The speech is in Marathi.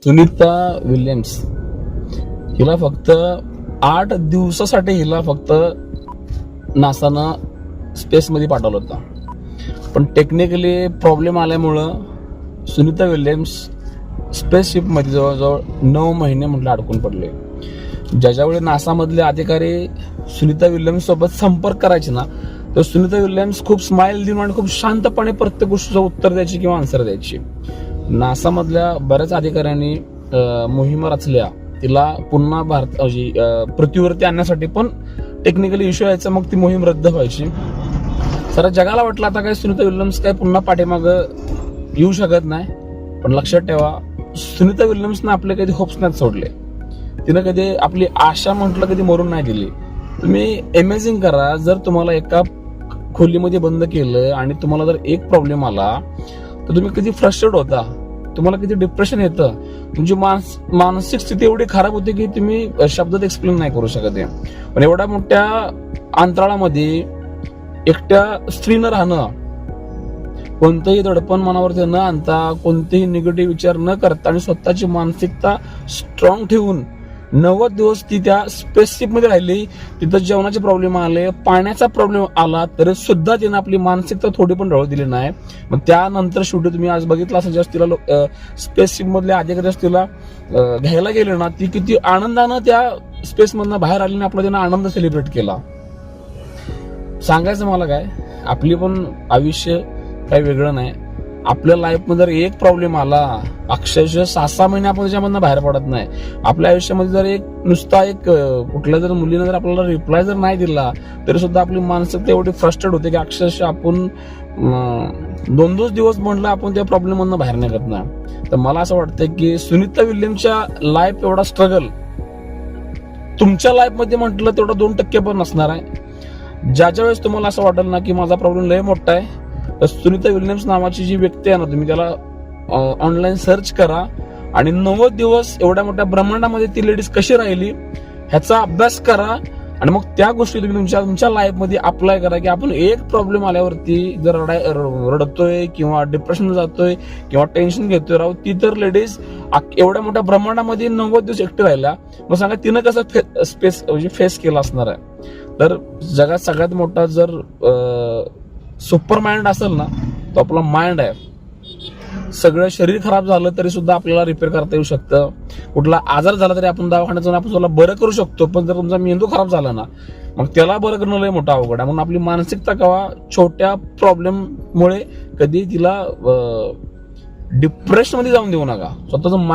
सुनीता विल्यम्स हिला फक्त 8 दिवसासाठी फक्त नासानं स्पेसमध्ये पाठवलं होतं. पण टेक्निकली प्रॉब्लेम आल्यामुळं सुनीता विल्यम्स स्पेसशिपमध्ये जवळजवळ 9 महिने म्हटलं अडकून पडले. ज्याच्यावेळी नासामधले अधिकारी सुनीता विल्यम्स सोबत संपर्क करायचे ना, तर सुनीता विल्यम्स खूप स्माइल देऊन आणि खूप शांतपणे प्रत्येक गोष्टीचं उत्तर द्यायची किंवा आन्सर द्यायची. नासामधल्या बऱ्याच अधिकाऱ्यांनी मोहिमा रचल्या तिला पुन्हा पृथ्वीवरती आणण्यासाठी, पण टेक्निकली इश्यू यायचा, मग ती मोहीम रद्द व्हायची. सारा जगाला वाटलं आता काय सुनीता विल्यम्स काय पुन्हा पाठीमागं येऊ शकत नाही. पण लक्षात ठेवा, सुनीता विल्यम्सनं आपले कधी होप्स नाही सोडले. तिनं कधी आपली आशा म्हटलं कधी मरून नाही दिली. तुम्ही इमॅजिन करा, जर तुम्हाला एका खोलीमध्ये बंद केलं आणि तुम्हाला जर एक प्रॉब्लेम आला तर तुम्ही किती फ्रस्ट्रेट होता, तुम्हाला किती डिप्रेशन येतं, तुमची मानसिक स्थिती एवढी खराब होते की तुम्ही शब्दात एक्सप्लेन नाही करू शकत आहे. पण एवढ्या मोठ्या अंतराळामध्ये एकट्या स्त्रीनं राहणं, कोणतंही दडपण मनावरती न आणता, कोणतेही निगेटिव्ह विचार न करता आणि स्वतःची मानसिकता स्ट्रॉंग ठेवून 90 दिवस ती त्या स्पेसशिपमध्ये राहिली. तिथं जेवणाचे प्रॉब्लेम आले, पाण्याचा प्रॉब्लेम आला, तरी सुद्धा तिने आपली मानसिकता थोडी पण ढळू दिली नाही. मग त्यानंतर शेवटी तुम्ही आज बघितलं असेल, ज्यावेळेस तिला स्पेसशिप मधले अधिकारी तिला घ्यायला गेले ना, ती किती आनंदानं त्या स्पेसमधनं बाहेर आली आणि आपला तिने आनंद सेलिब्रेट केला. सांगायचं मला काय, आपली पण आयुष्य काही वेगळं नाही. आपल्या लाईफमध्ये जर एक प्रॉब्लेम आला, अक्षरशः 6-6 महिने आपण त्याच्यामधनं बाहेर पडत नाही. आपल्या आयुष्यामध्ये जर नुसता कुठल्या जर मुलीनं जर आपल्याला रिप्लाय जर नाही दिला, तरी सुद्धा आपली मानसिकता एवढी फ्रस्ट्रेट होते की अक्षरशः आपण 2-2 दिवस म्हटलं आपण त्या प्रॉब्लेम मधनं बाहेर निघत नाही. तर मला असं वाटतं की सुनीता विल्यम्सच्या लाईफ एवढा स्ट्रगल तुमच्या लाईफमध्ये म्हटलं तेवढा 2% पण नसणार आहे. ज्याच्या वेळेस तुम्हाला असं वाटेल ना की माझा प्रॉब्लेम लय मोठा आहे, तर सुनीता विल्यम्स नावाची जी व्यक्ती आहे ना, तुम्ही त्याला ऑनलाईन सर्च करा आणि 90 दिवस एवढ्या मोठ्या ब्रह्मांडामध्ये ती लेडीज कशी राहिली ह्याचा अभ्यास करा आणि मग त्या गोष्टी तुम्ही तुमच्या लाईफमध्ये अप्लाय करा. की आपण एक प्रॉब्लेम आल्यावरती जर रडतोय किंवा डिप्रेशन जातोय किंवा टेन्शन घेतोय राहू, ती तर लेडीज एवढ्या मोठ्या ब्रह्मांडामध्ये 90 दिवस एकटी राहिल्या. मग सांगा तिनं कसं स्पेस फेस केला असणार आहे. तर जगात सगळ्यात मोठा जर सुपर माइंड असेल ना, तो आपला माइंड आहे. सगळं शरीर खराब झालं तरी सुद्धा आपल्याला रिपेअर करता येऊ शकतं. कुठला आजार झाला तरी आपण दवाखान्यात जाऊन आपण त्याला बरं करू शकतो. पण जर तुमचा मेंदू खराब झाला ना, मग त्याला बरं करणं लय मोठा अवघड आहे. म्हणून आपली मानसिकता केव्हा छोट्या प्रॉब्लेम मुळे कधी तिला डिप्रेशन मध्ये जाऊन देऊ नका. स्वतःच